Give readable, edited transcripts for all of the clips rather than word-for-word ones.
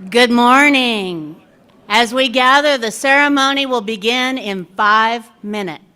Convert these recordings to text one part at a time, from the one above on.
Good morning. As we gather, the ceremony will begin in 5 minutes.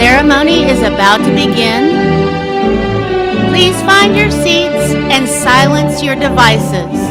ceremony is about to begin. Please find your seats and silence your devices.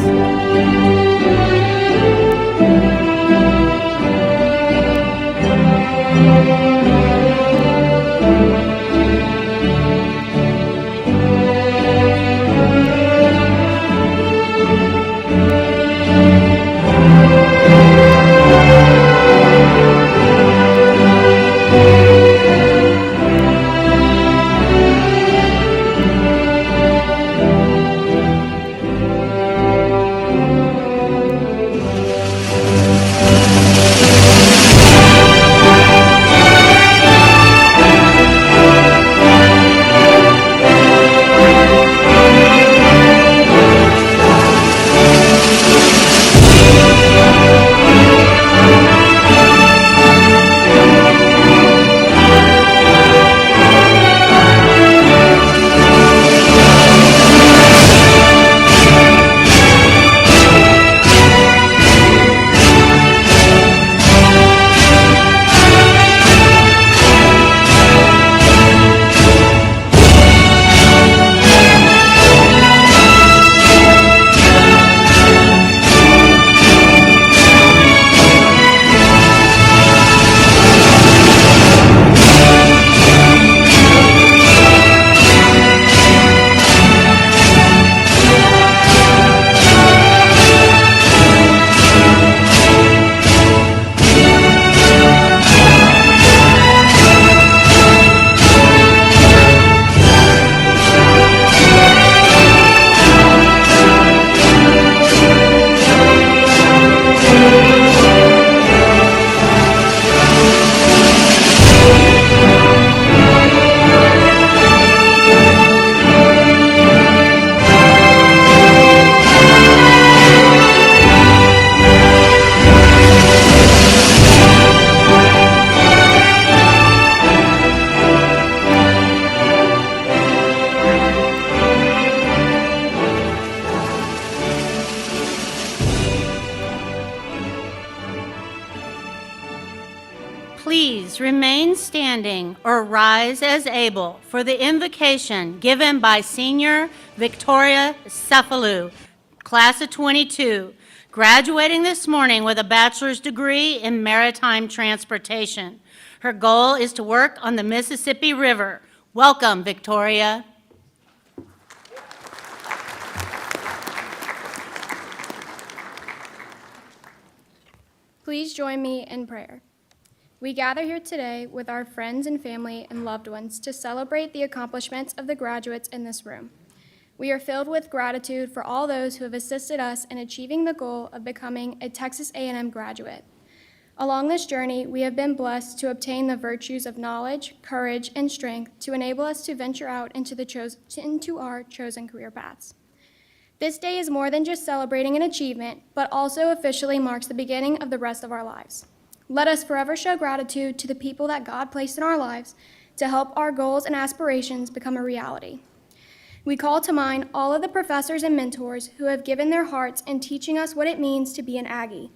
Please remain standing or rise as able for the invocation given by Senior Victoria Cephalou, class of 22, graduating this morning with a bachelor's degree in maritime transportation. Her goal is to work on the Mississippi River. Welcome, Victoria. Please join me in prayer. We gather here today with our friends and family and loved ones to celebrate the accomplishments of the graduates in this room. We are filled with gratitude for all those who have assisted us in achieving the goal of becoming a Texas A&M graduate. Along this journey, we have been blessed to obtain the virtues of knowledge, courage, and strength to enable us to venture out into our chosen career paths. This day is more than just celebrating an achievement, but also officially marks the beginning of the rest of our lives. Let us forever show gratitude to the people that God placed in our lives to help our goals and aspirations become a reality. We call to mind all of the professors and mentors who have given their hearts in teaching us what it means to be an Aggie.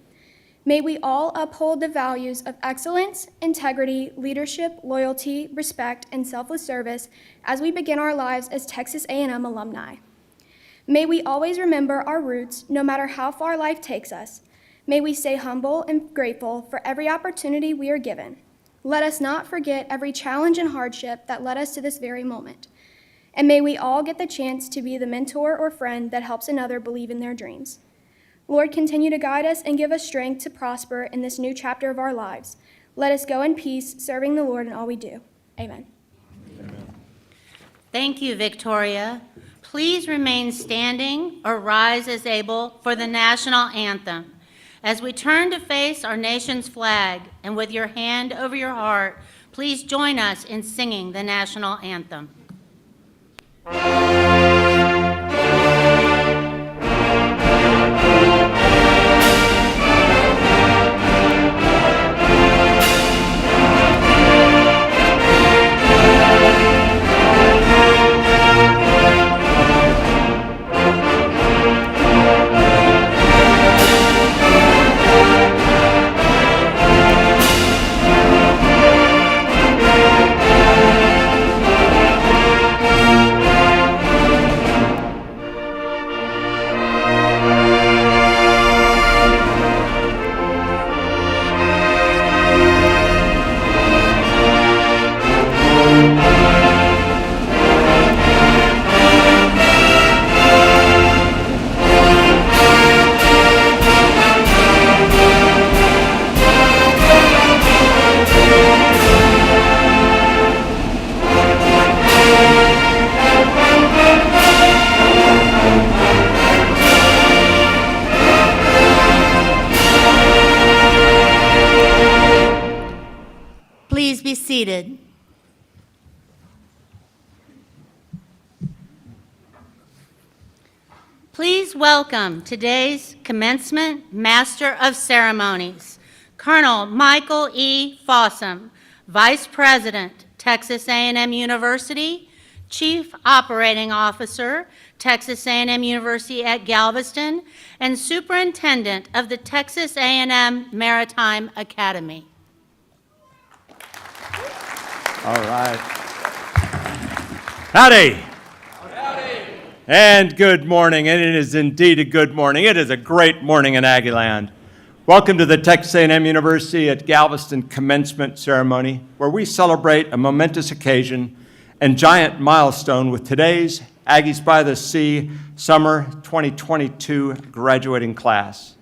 May we all uphold the values of excellence, integrity, leadership, loyalty, respect, and selfless service as we begin our lives as Texas A&M alumni. May we always remember our roots, no matter how far life takes us. May we stay humble and grateful for every opportunity we are given. Let us not forget every challenge and hardship that led us to this very moment. And may we all get the chance to be the mentor or friend that helps another believe in their dreams. Lord, continue to guide us and give us strength to prosper in this new chapter of our lives. Let us go in peace, serving the Lord in all we do. Amen. Amen. Thank you, Victoria. Please remain standing or rise as able for the National Anthem. As we turn to face our nation's flag, and with your hand over your heart, please join us in singing the National Anthem. be seated. Please welcome today's Commencement Master of Ceremonies, Colonel Michael E. Fossum, Vice President, Texas A&M University, Chief Operating Officer, Texas A&M University at Galveston, and Superintendent of the Texas A&M Maritime Academy. All right. Howdy. And good morning, and it is indeed a good morning. It is a great morning in Aggie land. Welcome to the Texas A&M University at Galveston Commencement Ceremony, where we celebrate a momentous occasion and giant milestone with today's Aggies by the Sea Summer 2022 graduating class.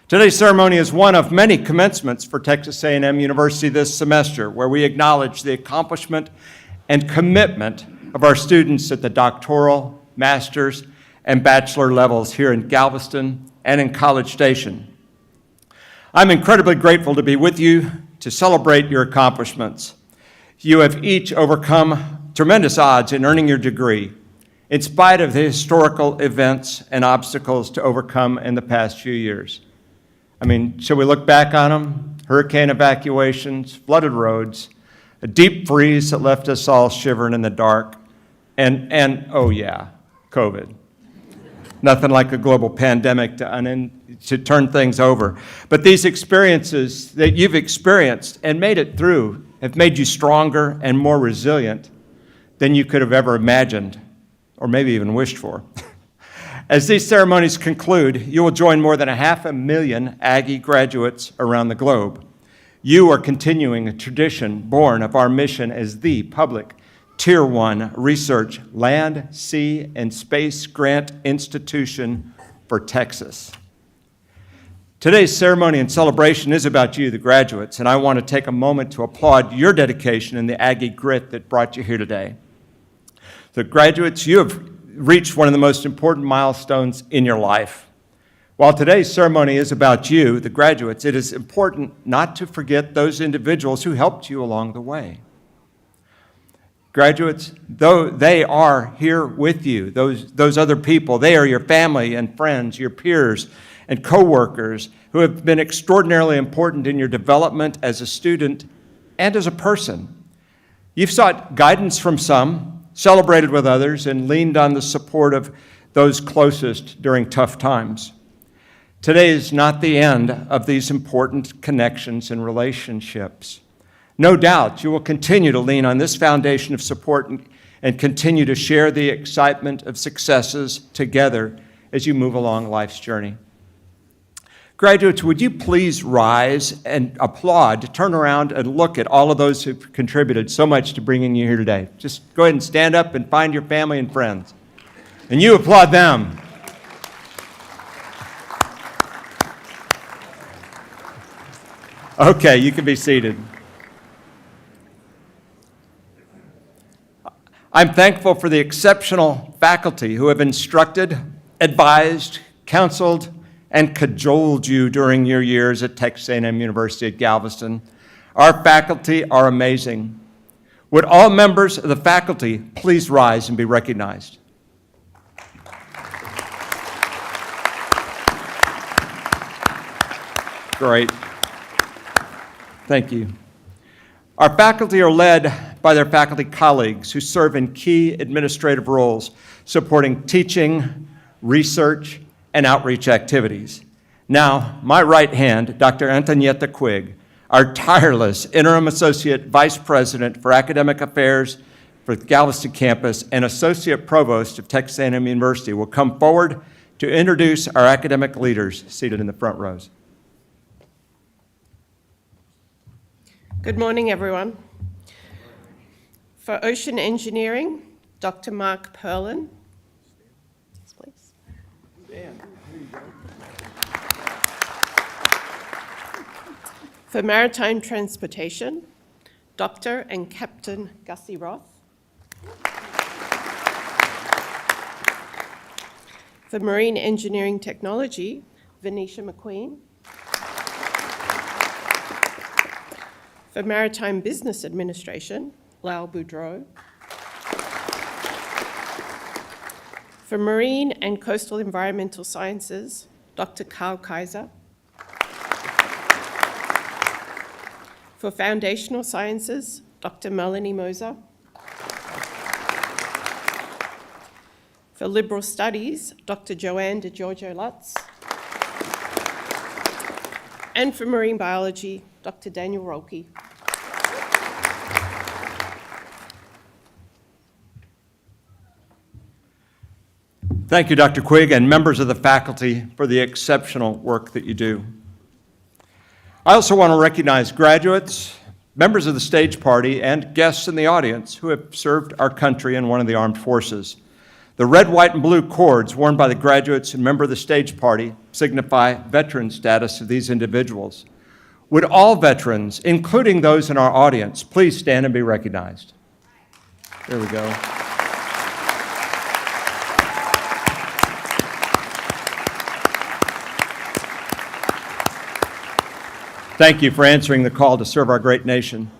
Today's ceremony is one of many commencements for Texas A&M University this semester, where we acknowledge the accomplishment and commitment of our students at the doctoral, master's, and bachelor levels here in Galveston and in College Station. I'm incredibly grateful to be with you to celebrate your accomplishments. You have each overcome tremendous odds in earning your degree, in spite of the historical events and obstacles to overcome in the past few years. I mean, shall we look back on them? Hurricane evacuations, flooded roads, a deep freeze that left us all shivering in the dark, and oh yeah, COVID. Nothing like a global pandemic to turn things over. But these experiences that you've experienced and made it through have made you stronger and more resilient than you could have ever imagined, or maybe even wished for. As these ceremonies conclude, you will join more than 500,000 Aggie graduates around the globe. You are continuing a tradition born of our mission as the public Tier 1 research land, sea, and space grant institution for Texas. Today's ceremony and celebration is about you, the graduates, and I want to take a moment to applaud your dedication and the Aggie grit that brought you here today. The graduates, you have reached one of the most important milestones in your life. While today's ceremony is about you, the graduates, it is important not to forget those individuals who helped you along the way. Graduates, though they are here with you, those other people, they are your family and friends, your peers and coworkers who have been extraordinarily important in your development as a student and as a person. You've sought guidance from some, celebrated with others, and leaned on the support of those closest during tough times. Today is not the end of these important connections and relationships. No doubt you will continue to lean on this foundation of support and continue to share the excitement of successes together as you move along life's journey. Graduates, would you please rise and applaud, turn around and look at all of those who've contributed so much to bringing you here today. Just go ahead and stand up and find your family and friends. And you applaud them. Okay, you can be seated. I'm thankful for the exceptional faculty who have instructed, advised, counseled, and cajoled you during your years at Texas A&M University at Galveston. Our faculty are amazing. Would all members of the faculty please rise and be recognized? Great. Thank you. Our faculty are led by their faculty colleagues who serve in key administrative roles, supporting teaching, research, and outreach activities. Now, my right hand, Dr. Antonietta Quigg, our tireless Interim Associate Vice President for Academic Affairs for the Galveston campus and Associate Provost of Texas A&M University, will come forward to introduce our academic leaders seated in the front rows. Good morning, everyone. For Ocean Engineering, Dr. Mark Perlin. Yes, please. For Maritime Transportation, Dr. and Captain Gussie Roth. For Marine Engineering Technology, Venetia McQueen. For Maritime Business Administration, Lau Boudreau. For Marine and Coastal Environmental Sciences, Dr. Carl Kaiser. For Foundational Sciences, Dr. Melanie Moser. For Liberal Studies, Dr. Joanne DeGiorgio Lutz. And for Marine Biology, Dr. Daniel Rolke. Thank you, Dr. Quigg, and members of the faculty for the exceptional work that you do. I also want to recognize graduates, members of the stage party, and guests in the audience who have served our country in one of the armed forces. The red, white, and blue cords worn by the graduates and member of the stage party signify veteran status of these individuals. Would all veterans, including those in our audience, please stand and be recognized? There we go. Thank you for answering the call to serve our great nation.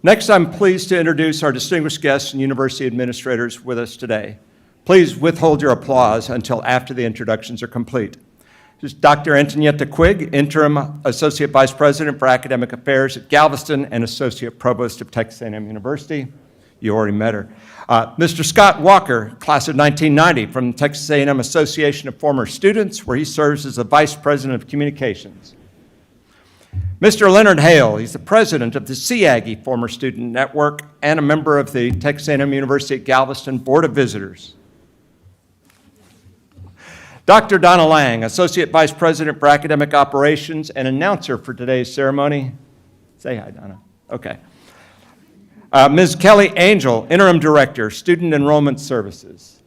Next, I'm pleased to introduce our distinguished guests and university administrators with us today. Please withhold your applause until after the introductions are complete. This is Dr. Antonietta Quigg, Interim Associate Vice President for Academic Affairs at Galveston and Associate Provost of Texas A&M University. You already met her. Mr. Scott Walker, class of 1990 from Texas A&M Association of Former Students, where he serves as the Vice President of Communications. Mr. Leonard Hale, he's the president of the Aggie Former Student Network and a member of the Texas A&M University at Galveston Board of Visitors. Dr. Donna Lang, Associate Vice President for Academic Operations and announcer for today's ceremony. Say hi, Donna. Okay. Ms. Kelly Angel, Interim Director, Student Enrollment Services.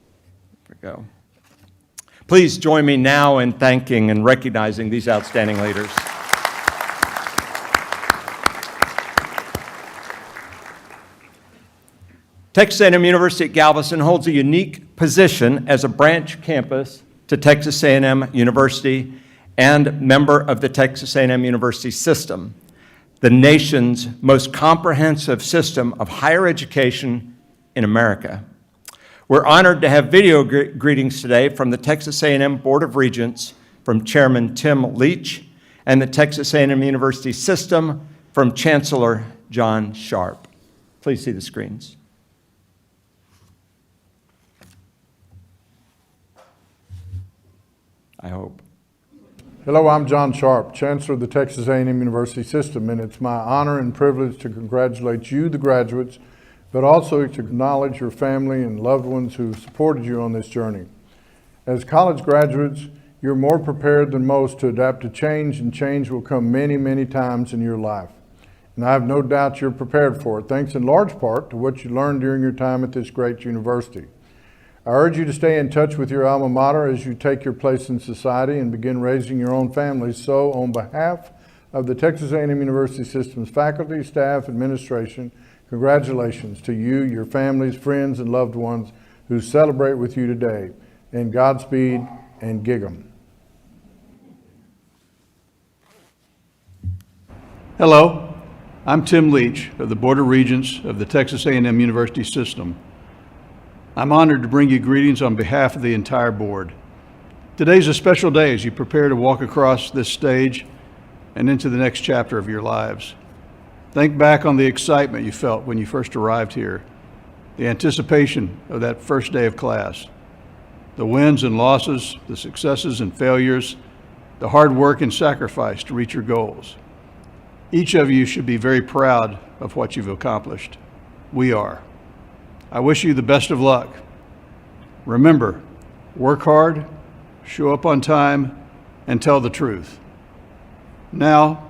There we go. Please join me now in thanking and recognizing these outstanding leaders. Texas A&M University at Galveston holds a unique position as a branch campus to Texas A&M University and member of the Texas A&M University system, the nation's most comprehensive system of higher education in America. We're honored to have video greetings today from the Texas A&M Board of Regents from Chairman Tim Leach and the Texas A&M University system from Chancellor John Sharp. Please see the screens. I hope. Hello, I'm John Sharp, Chancellor of the Texas A&M University System, and it's my honor and privilege to congratulate you, the graduates, but also to acknowledge your family and loved ones who supported you on this journey. As college graduates, you're more prepared than most to adapt to change, and change will come many, many times in your life. And I have no doubt you're prepared for it, thanks in large part to what you learned during your time at this great university. I urge you to stay in touch with your alma mater as you take your place in society and begin raising your own families. So, on behalf of the Texas A&M University System's faculty, staff, administration, congratulations to you, your families, friends, and loved ones who celebrate with you today. And Godspeed and gig 'em. Hello, I'm Tim Leach of the Board of Regents of the Texas A&M University System. I'm honored to bring you greetings on behalf of the entire board. Today's a special day as you prepare to walk across this stage and into the next chapter of your lives. Think back on the excitement you felt when you first arrived here, the anticipation of that first day of class, the wins and losses, the successes and failures, the hard work and sacrifice to reach your goals. Each of you should be very proud of what you've accomplished. We are. I wish you the best of luck. Remember, work hard, show up on time, and tell the truth. Now,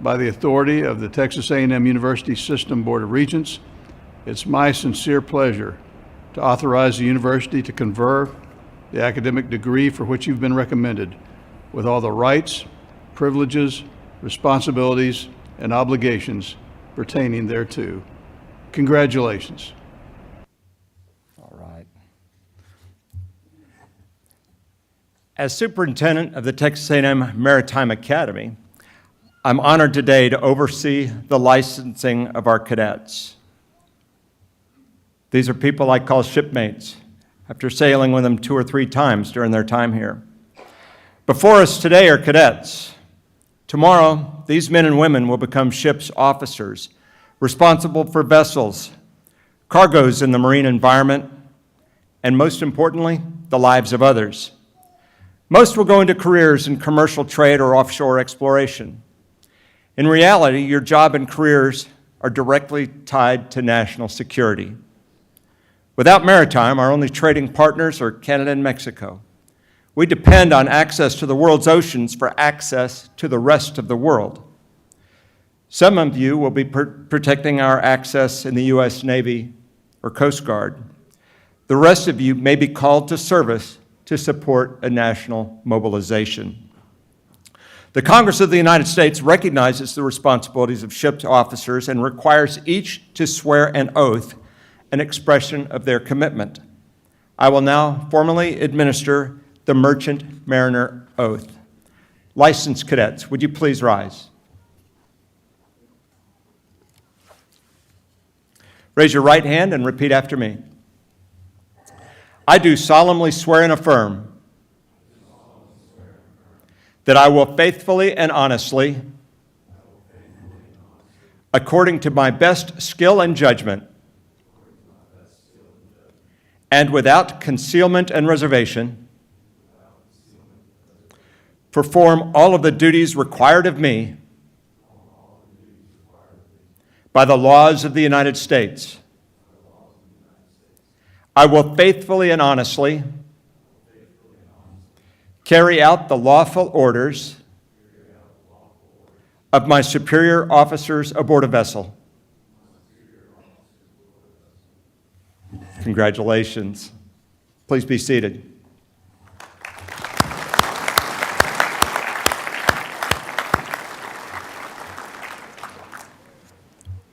by the authority of the Texas A&M University System Board of Regents, it's my sincere pleasure to authorize the university to confer the academic degree for which you've been recommended, with all the rights, privileges, responsibilities, and obligations pertaining thereto. Congratulations. As superintendent of the Texas A&M Maritime Academy, I'm honored today to oversee the licensing of our cadets. These are people I call shipmates, after sailing with them 2 or 3 times during their time here. Before us today are cadets. Tomorrow, these men and women will become ship's officers, responsible for vessels, cargoes in the marine environment, and most importantly, the lives of others. Most will go into careers in commercial trade or offshore exploration. In reality, your job and careers are directly tied to national security. Without Maritime, our only trading partners are Canada and Mexico. We depend on access to the world's oceans for access to the rest of the world. Some of you will be protecting our access in the U.S. Navy or Coast Guard. The rest of you may be called to service to support a national mobilization. The Congress of the United States recognizes the responsibilities of ship's officers and requires each to swear an oath, an expression of their commitment. I will now formally administer the Merchant Mariner Oath. Licensed cadets, would you please rise? Raise your right hand and repeat after me. I do solemnly swear and affirm that I will faithfully and honestly, according to my best skill and judgment, and without concealment and reservation, perform all of the duties required of me by the laws of the United States. I will faithfully and honestly carry out the lawful orders of my superior officers aboard a vessel. Congratulations. Please be seated.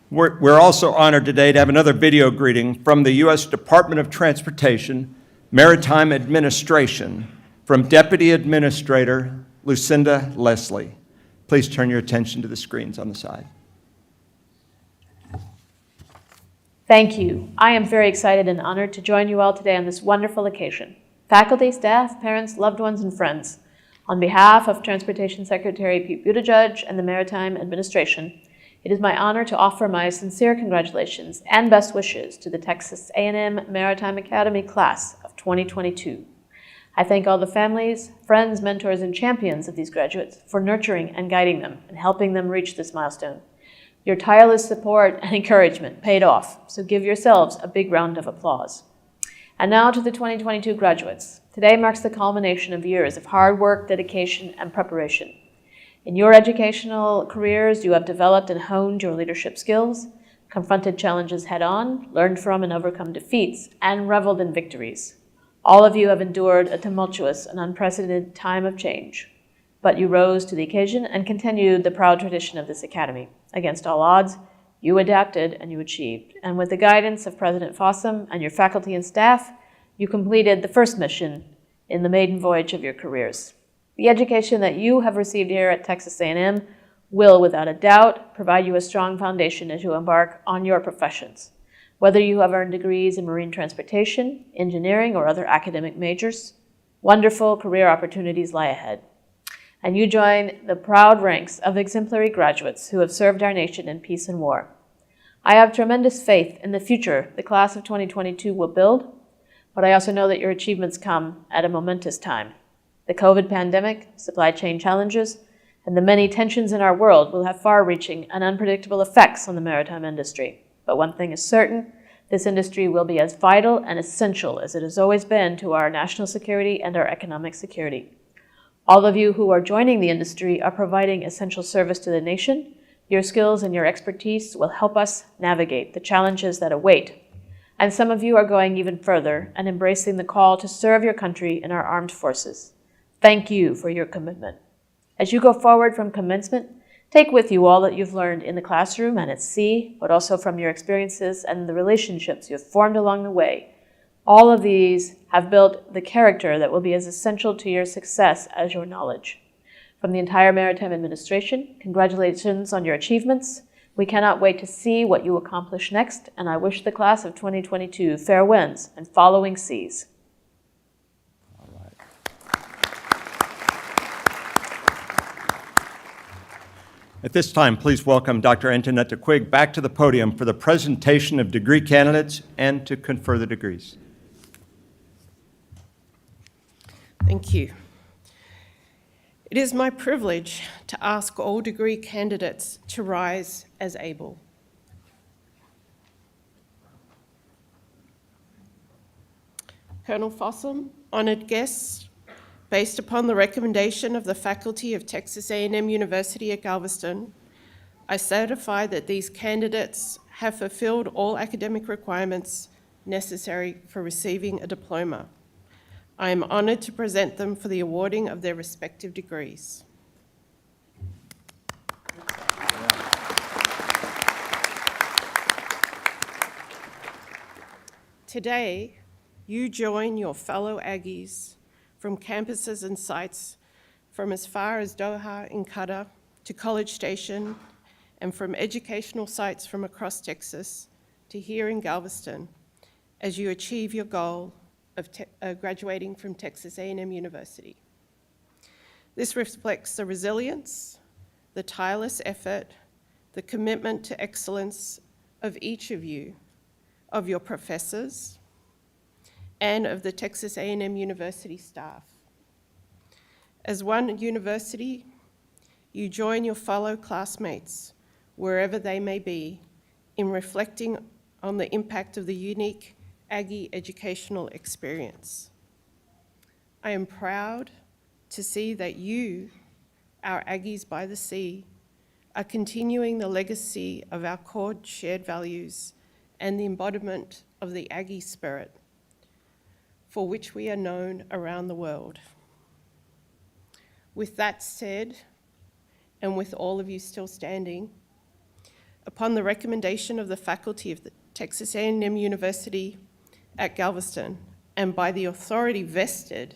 We're also honored today to have another video greeting from the U.S. Department of Transportation, Maritime Administration, from Deputy Administrator Lucinda Leslie. Please turn your attention to the screens on the side. Thank you. I am very excited and honored to join you all today on this wonderful occasion. Faculty, staff, parents, loved ones, and friends, on behalf of Transportation Secretary Pete Buttigieg and the Maritime Administration, it is my honor to offer my sincere congratulations and best wishes to the Texas A&M Maritime Academy class of 2022. I thank all the families, friends, mentors, and champions of these graduates for nurturing and guiding them and helping them reach this milestone. Your tireless support and encouragement paid off, so give yourselves a big round of applause. And now to the 2022 graduates. Today marks the culmination of years of hard work, dedication, and preparation. In your educational careers, you have developed and honed your leadership skills, confronted challenges head-on, learned from and overcome defeats, and reveled in victories. All of you have endured a tumultuous and unprecedented time of change, but you rose to the occasion and continued the proud tradition of this academy. Against all odds, you adapted and you achieved. And with the guidance of President Fossum and your faculty and staff, you completed the first mission in the maiden voyage of your careers. The education that you have received here at Texas A&M will, without a doubt, provide you a strong foundation as you embark on your professions. Whether you have earned degrees in marine transportation, engineering, or other academic majors, wonderful career opportunities lie ahead. And you join the proud ranks of exemplary graduates who have served our nation in peace and war. I have tremendous faith in the future the class of 2022 will build, but I also know that your achievements come at a momentous time. The COVID pandemic, supply chain challenges, and the many tensions in our world will have far-reaching and unpredictable effects on the maritime industry. But one thing is certain, this industry will be as vital and essential as it has always been to our national security and our economic security. All of you who are joining the industry are providing essential service to the nation. Your skills and your expertise will help us navigate the challenges that await. And some of you are going even further and embracing the call to serve your country in our armed forces. Thank you for your commitment. As you go forward from commencement, take with you all that you've learned in the classroom and at sea, but also from your experiences and the relationships you have formed along the way. All of these have built the character that will be as essential to your success as your knowledge. From the entire Maritime administration, congratulations on your achievements. We cannot wait to see what you accomplish next, and I wish the class of 2022 fair winds and following seas. At this time, please welcome Dr. Antonietta Quigg back to the podium for the presentation of degree candidates and to confer the degrees. Thank you. It is my privilege to ask all degree candidates to rise as able. Colonel Fossum, honored guests, based upon the recommendation of the faculty of Texas A&M University at Galveston, I certify that these candidates have fulfilled all academic requirements necessary for receiving a diploma. I am honored to present them for the awarding of their respective degrees. Today, you join your fellow Aggies from campuses and sites from as far as Doha in Qatar to College Station, and from educational sites from across Texas to here in Galveston, as you achieve your goal of graduating from Texas A&M University. This reflects the resilience, the tireless effort, the commitment to excellence of each of you, of your professors, and of the Texas A&M University staff. As one university, you join your fellow classmates, wherever they may be, in reflecting on the impact of the unique Aggie educational experience. I am proud to see that you, our Aggies by the Sea, are continuing the legacy of our core shared values and the embodiment of the Aggie spirit, for which we are known around the world. With that said, and with all of you still standing, upon the recommendation of the faculty of the Texas A&M University at Galveston, and by the authority vested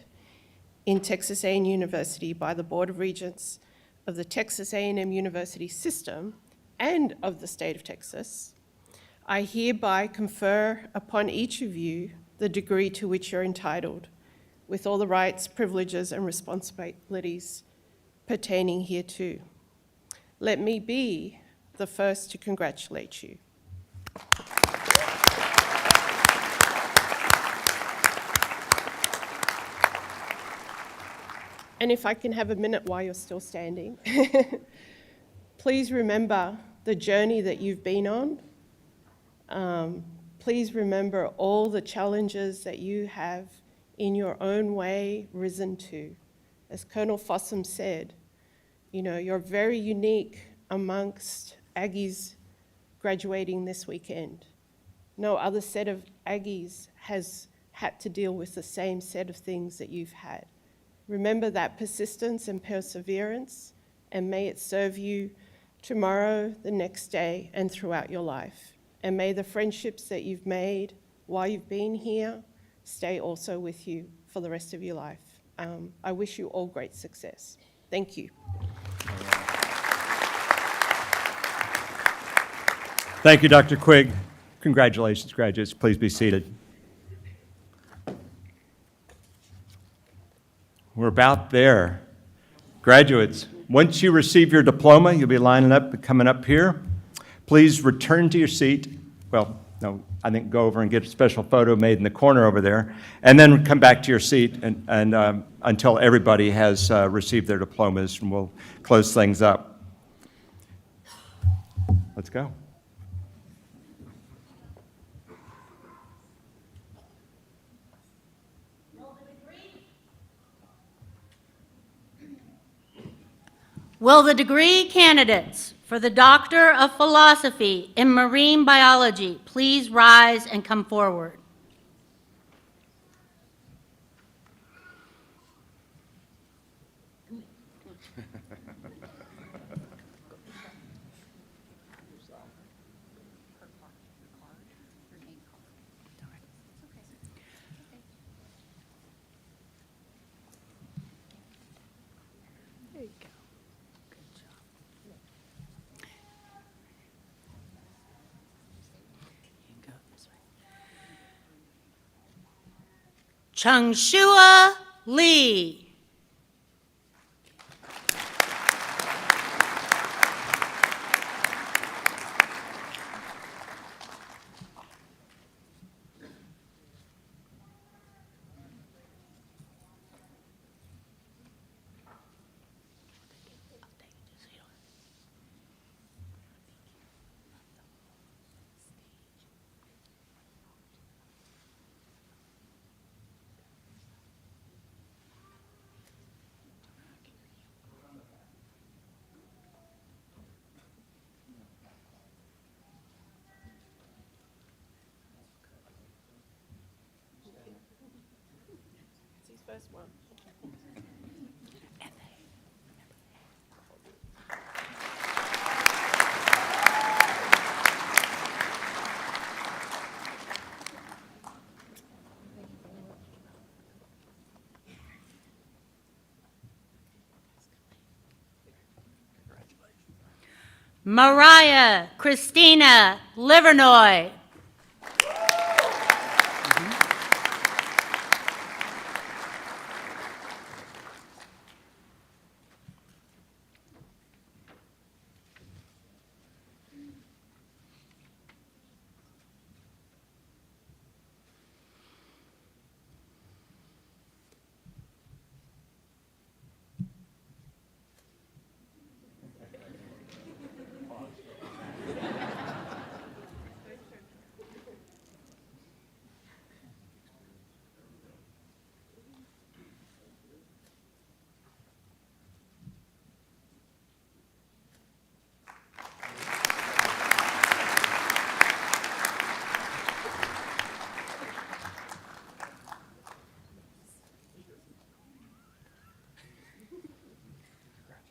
in Texas A&M University by the Board of Regents of the Texas A&M University system and of the state of Texas, I hereby confer upon each of you the degree to which you're entitled, with all the rights, privileges, and responsibilities pertaining hereto. Let me be the first to congratulate you. And if I can have a minute while you're still standing, please remember the journey that you've been on. Please remember all the challenges that you have in your own way risen to. As Colonel Fossum said, you know, you're very unique amongst Aggies graduating this weekend. No other set of Aggies has had to deal with the same set of things that you've had. Remember that persistence and perseverance, and may it serve you tomorrow, the next day, and throughout your life. And may the friendships that you've made while you've been here stay also with you for the rest of your life. I wish you all great success. Thank you. Thank you, Dr. Quigg. Congratulations, graduates. Please be seated. We're about there. Graduates, once you receive your diploma, you'll be lining up and coming up here. Please return to your seat. Well, no, I think go over and get a special photo made in the corner over there, and then come back to your seat and until everybody has received their diplomas, and we'll close things up. Let's go. Will the degree candidates for the Doctor of Philosophy in Marine Biology please rise and come forward? There you go. Chungshua Lee. It's his first one. Mariah Christina Livernoy.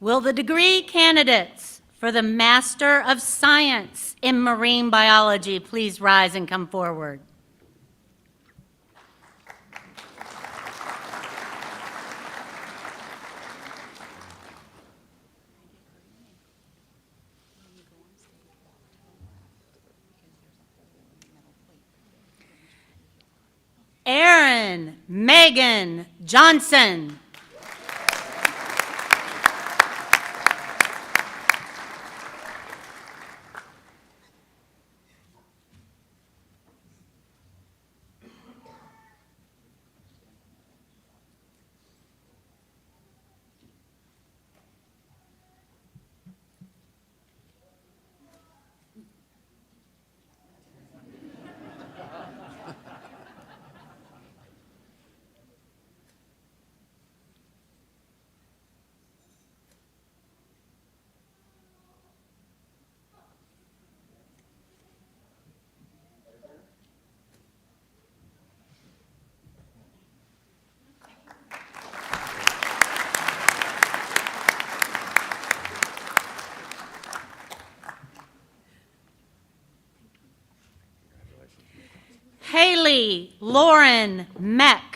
Will the degree candidates for the Master of Science in Marine Biology please rise and come forward? Erin Megan Johnson. Haley Lauren Meck.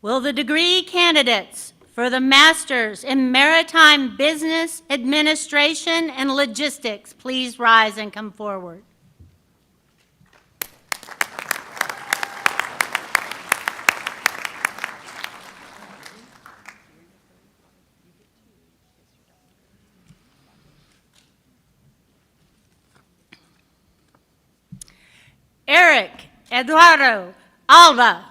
Will the degree candidates for the Masters in Maritime Business Administration and Logistics please rise and come forward? Eric Eduardo Alba.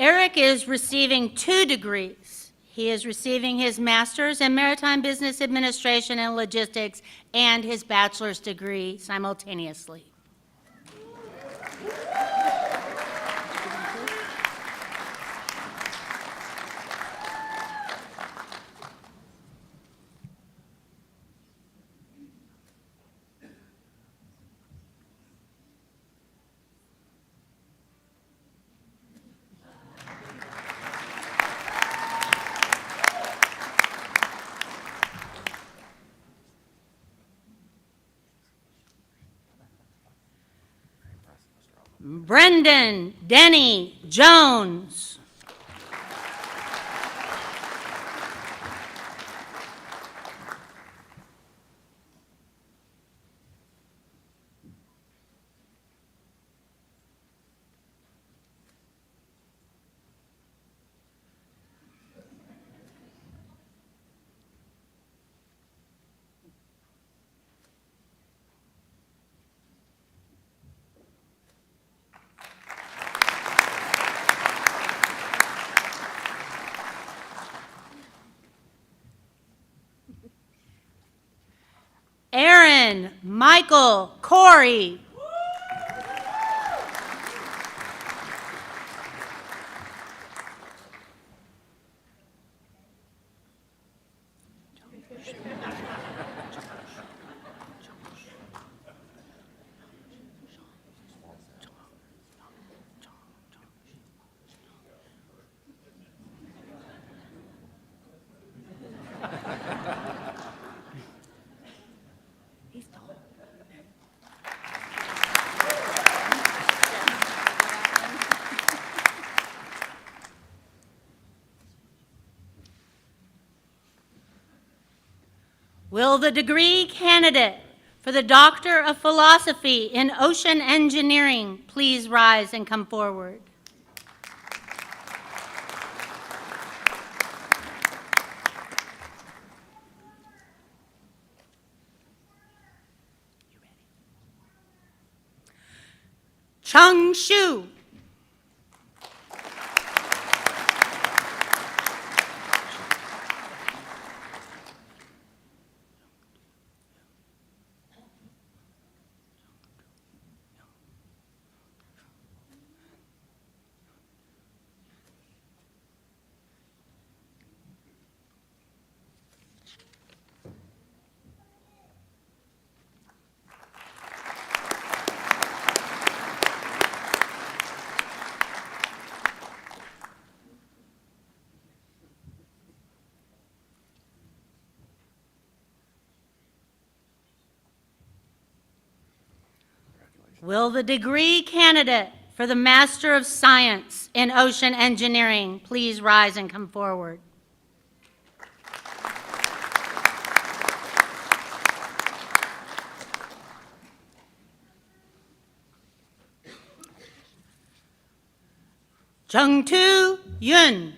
Eric is receiving 2 degrees. He is receiving his Master's in Maritime Business Administration and Logistics and his Bachelor's degree simultaneously. Brendan Denny Jones. Aaron Michael Corey. Will the degree candidate for the Doctor of Philosophy in Ocean Engineering please rise and come forward? Chung Shu. Will the degree candidate for the Master of Science in Ocean Engineering please rise and come forward? Jungtu Yun.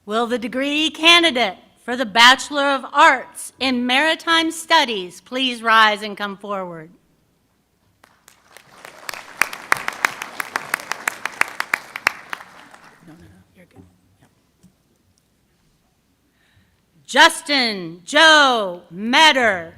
Will the degree candidate for the Bachelor of Arts in Maritime Studies please rise and come forward? No, you're good. Yep. Justin Joe Metter.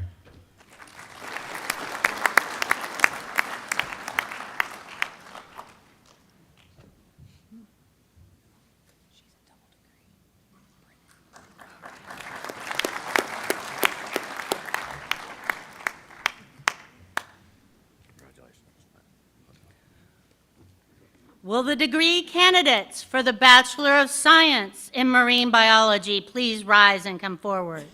Will the degree candidates for the Bachelor of Science in Marine Biology please rise and come forward?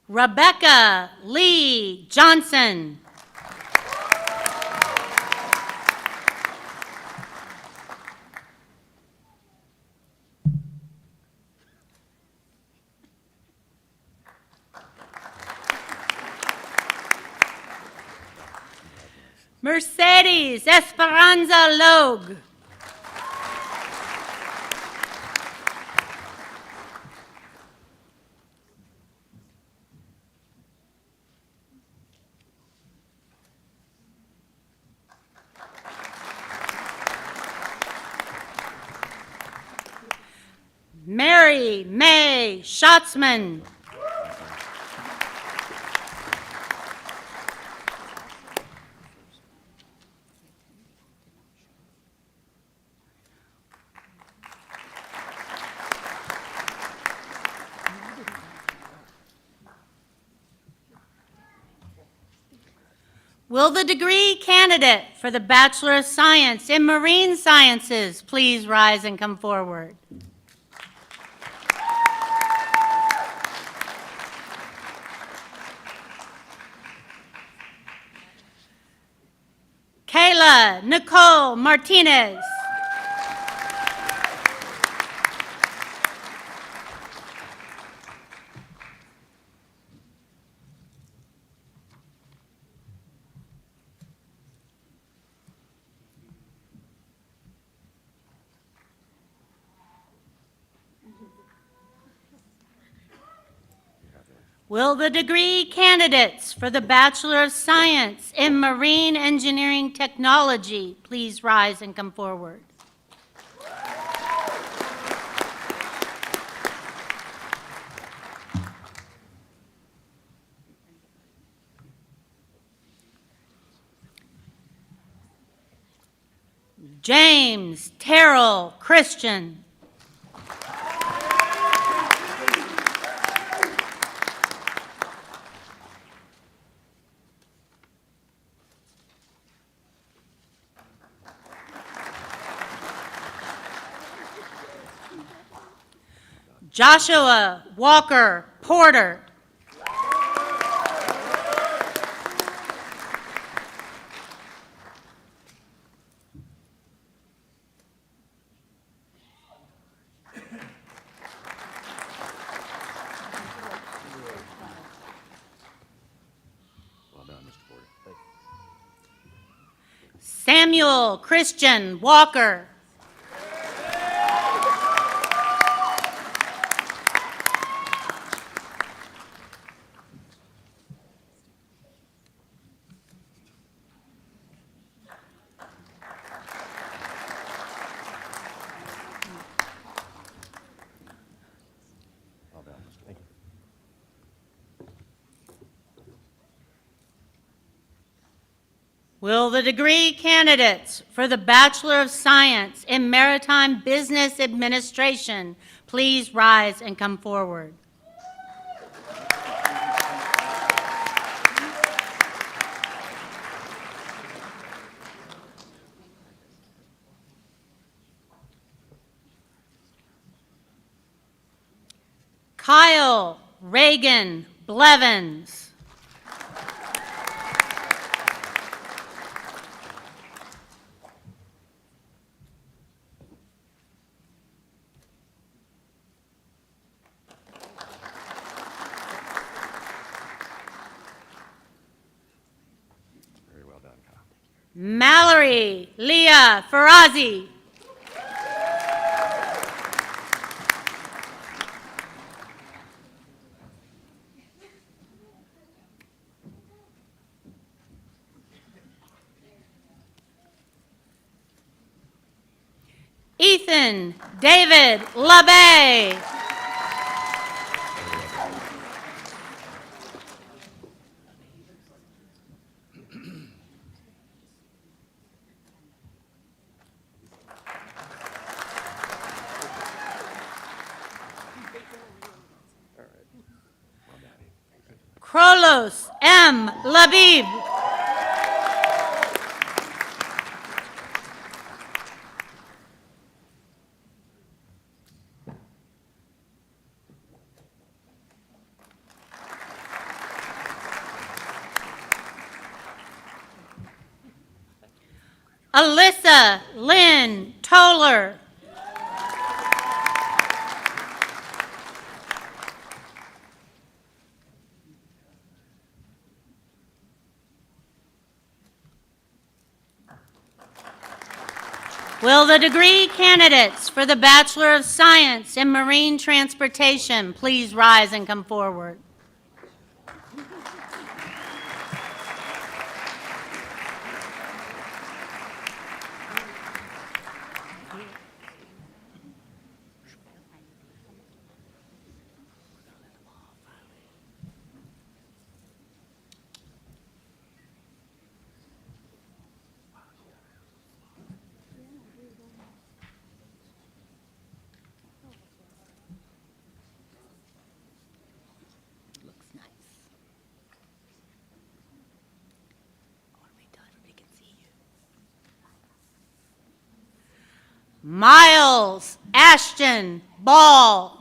Rebecca Lee Johnson. Mercedes Esperanza Logue. Mary May Schatzman. Will the degree candidate for the Bachelor of Science in Marine Sciences please rise and come forward? Kayla Nicole Martinez. Will the degree candidates for the Bachelor of Science in Marine Engineering Technology please rise and come forward? James Terrell Christian. Joshua Walker Porter. Samuel Christian Walker. Will the degree candidates for the Bachelor of Science in Maritime Business Administration please rise and come forward? Kyle Reagan Blevins. Mallory Leah Farazi. Ethan David LaBay. Krolos M. Labib. Alyssa Lynn Toller. Will the degree candidates for the Bachelor of Science in Marine Transportation please rise and come forward? Miles Ashton Ball.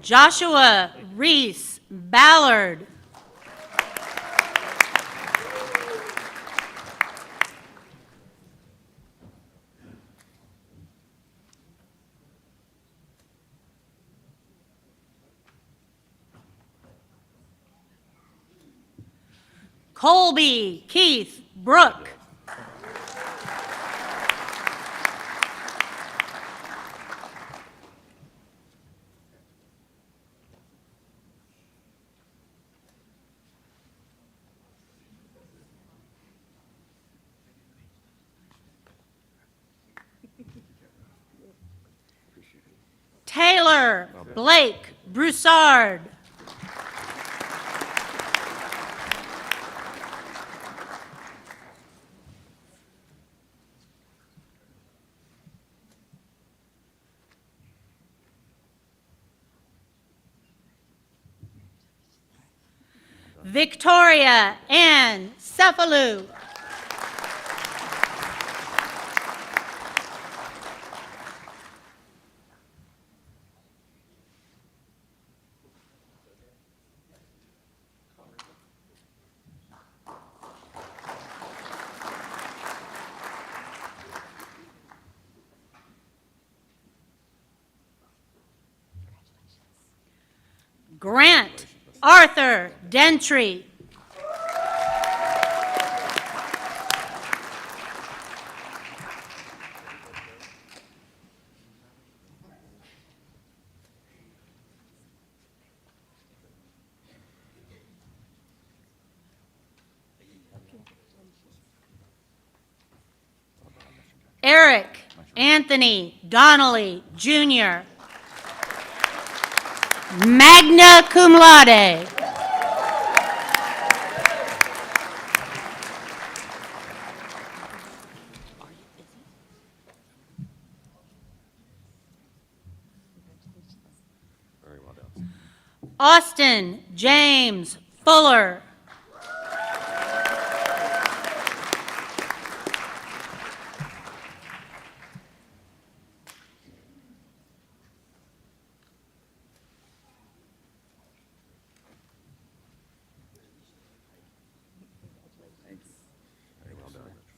Joshua Reese Ballard. Colby Keith Brook. Taylor Blake Broussard. Victoria Ann Cephalou. Grant Arthur Dentry. Eric Anthony Donnelly, Jr. Magna cum laude. Austin James Fuller.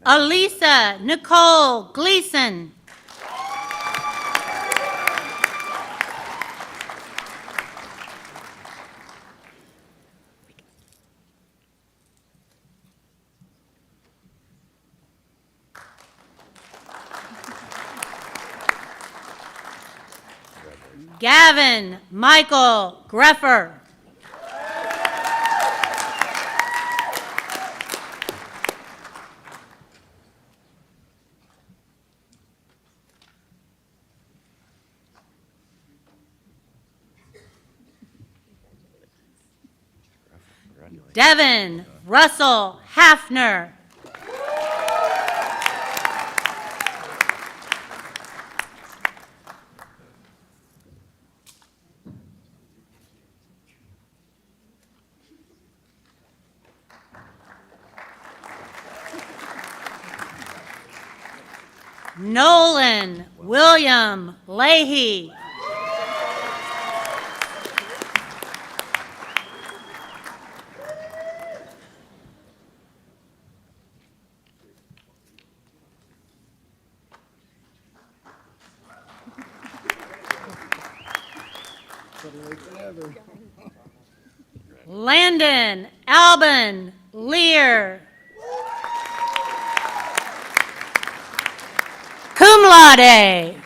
Elisa Nicole Gleason. Gavin Michael Greffer. Devin Russell Hafner. Nolan William Leahy. Landon Alban Lear. Cum laude.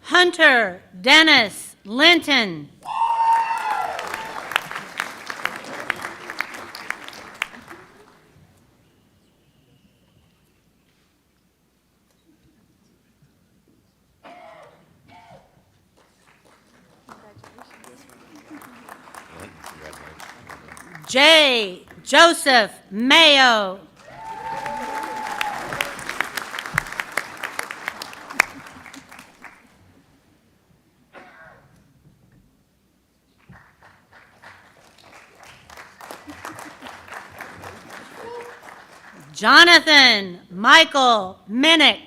Hunter Dennis Linton. J. Joseph Mayo. Jonathan Michael Minnick.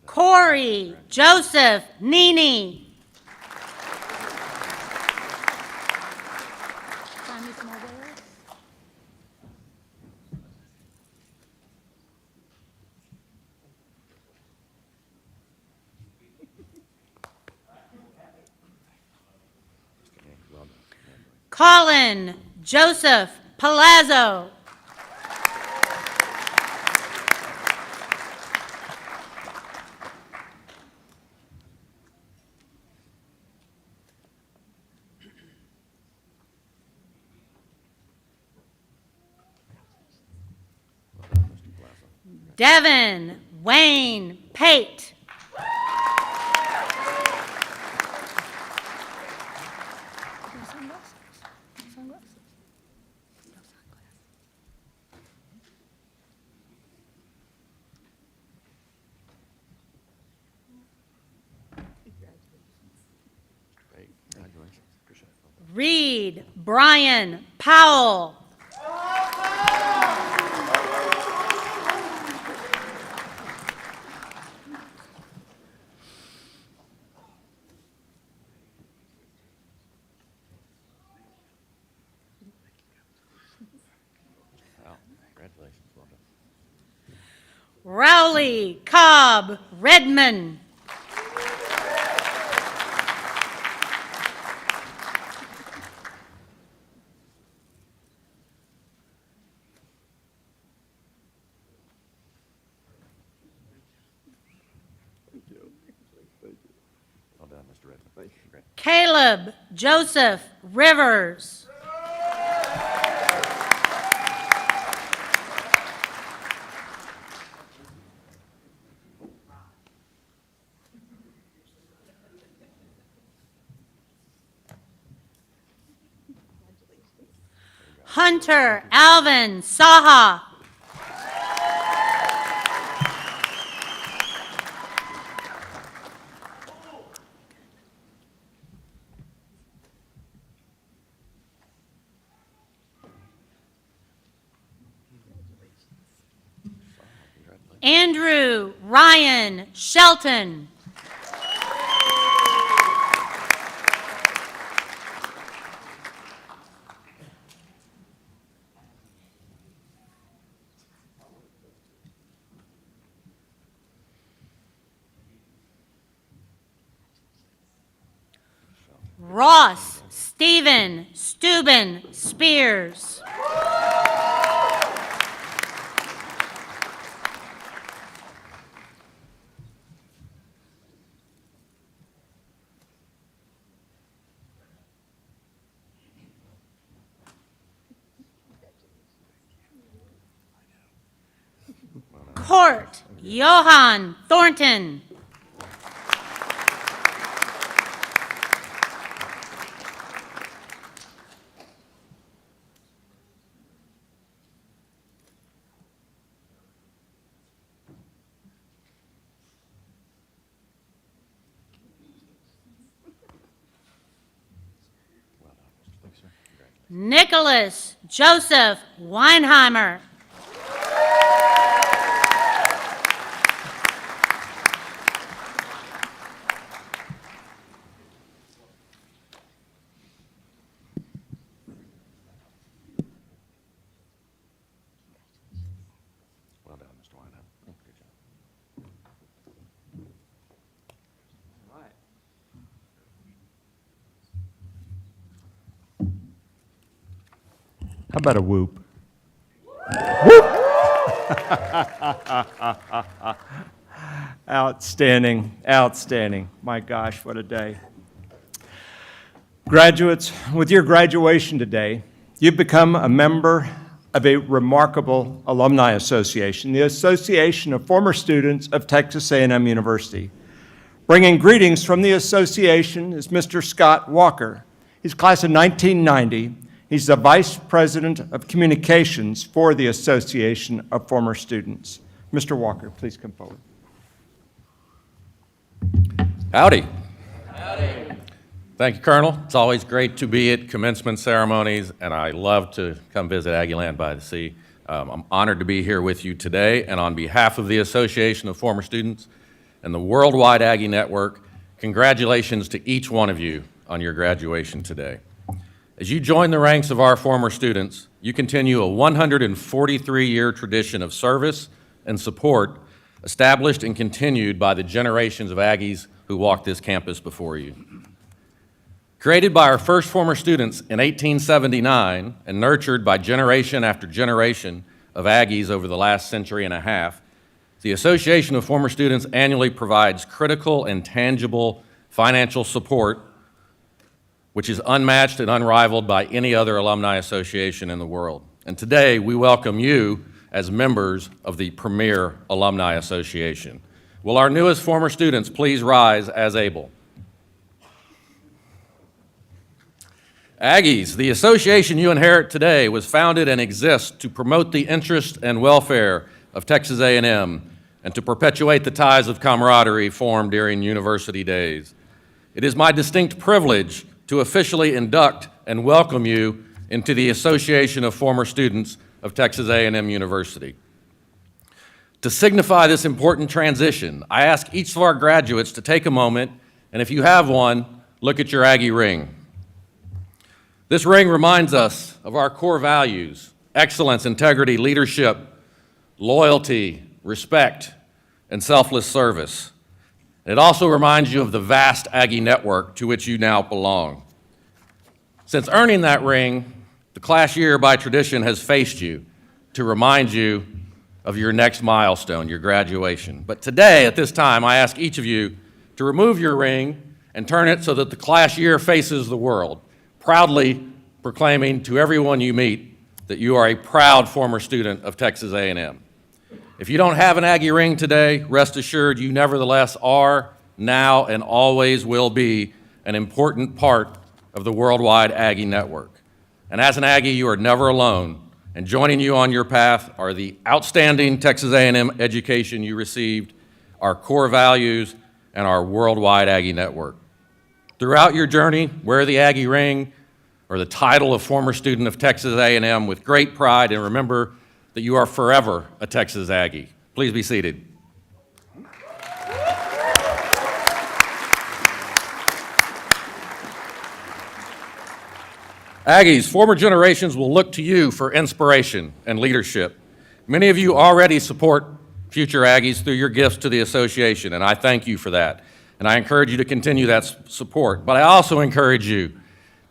Corey Joseph Nini. Colin Joseph Palazzo. Devin Wayne Pate. Reed Brian Powell. Rowley Cobb Redmond. Caleb Joseph Rivers. Hunter Alvin Saha. Andrew Ryan Shelton. Ross Stephen Steuben Spears. Court Johan Thornton. Nicholas Joseph Weinheimer. Well done, Mr. Weinheimer. Good job. All right. How about a whoop? Whoop! Outstanding, outstanding. My gosh, what a day. Graduates, with your graduation today, you've become a member of a remarkable alumni association, the Association of Former Students of Texas A&M University. Bringing greetings from the association is Mr. Scott Walker. He's class of 1990. He's the Vice President of Communications for the Association of Former Students. Mr. Walker, please come forward. Howdy. Howdy. Thank you, Colonel. It's always great to be at commencement ceremonies, and I love to come visit Aggie Land by the Sea. I'm honored to be here with you today, and on behalf of the Association of Former Students and the Worldwide Aggie Network, congratulations to each one of you on your graduation today. As you join the ranks of our former students, you continue a 143-year tradition of service and support established and continued by the generations of Aggies who walked this campus before you. Created by our first former students in 1879 and nurtured by generation after generation of Aggies over the last century and a half, the Association of Former Students annually provides critical and tangible financial support, which is unmatched and unrivaled by any other alumni association in the world. And today, we welcome you as members of the premier alumni association. Will our newest former students please rise as able? Aggies, the association you inherit today was founded and exists to promote the interest and welfare of Texas A&M and to perpetuate the ties of camaraderie formed during university days. It is my distinct privilege to officially induct and welcome you into the Association of Former Students of Texas A&M University. To signify this important transition, I ask each of our graduates to take a moment, and if you have one, look at your Aggie Ring. This ring reminds us of our core values: excellence, integrity, leadership, loyalty, respect, and selfless service. It also reminds you of the vast Aggie network to which you now belong. Since earning that ring, the class year by tradition has faced you to remind you of your next milestone, your graduation. But today, at this time, I ask each of you to remove your ring and turn it so that the class year faces the world, proudly proclaiming to everyone you meet that you are a proud former student of Texas A&M. If you don't have an Aggie ring today, rest assured you nevertheless are, now, and always will be an important part of the Worldwide Aggie Network. And as an Aggie, you are never alone, and joining you on your path are the outstanding Texas A&M education you received, our core values, and our Worldwide Aggie Network. Throughout your journey, wear the Aggie ring or the title of former student of Texas A&M with great pride, and remember that you are forever a Texas Aggie. Please be seated. Aggies, former generations will look to you for inspiration and leadership. Many of you already support future Aggies through your gifts to the association, and I thank you for that. And I encourage you to continue that support. But I also encourage you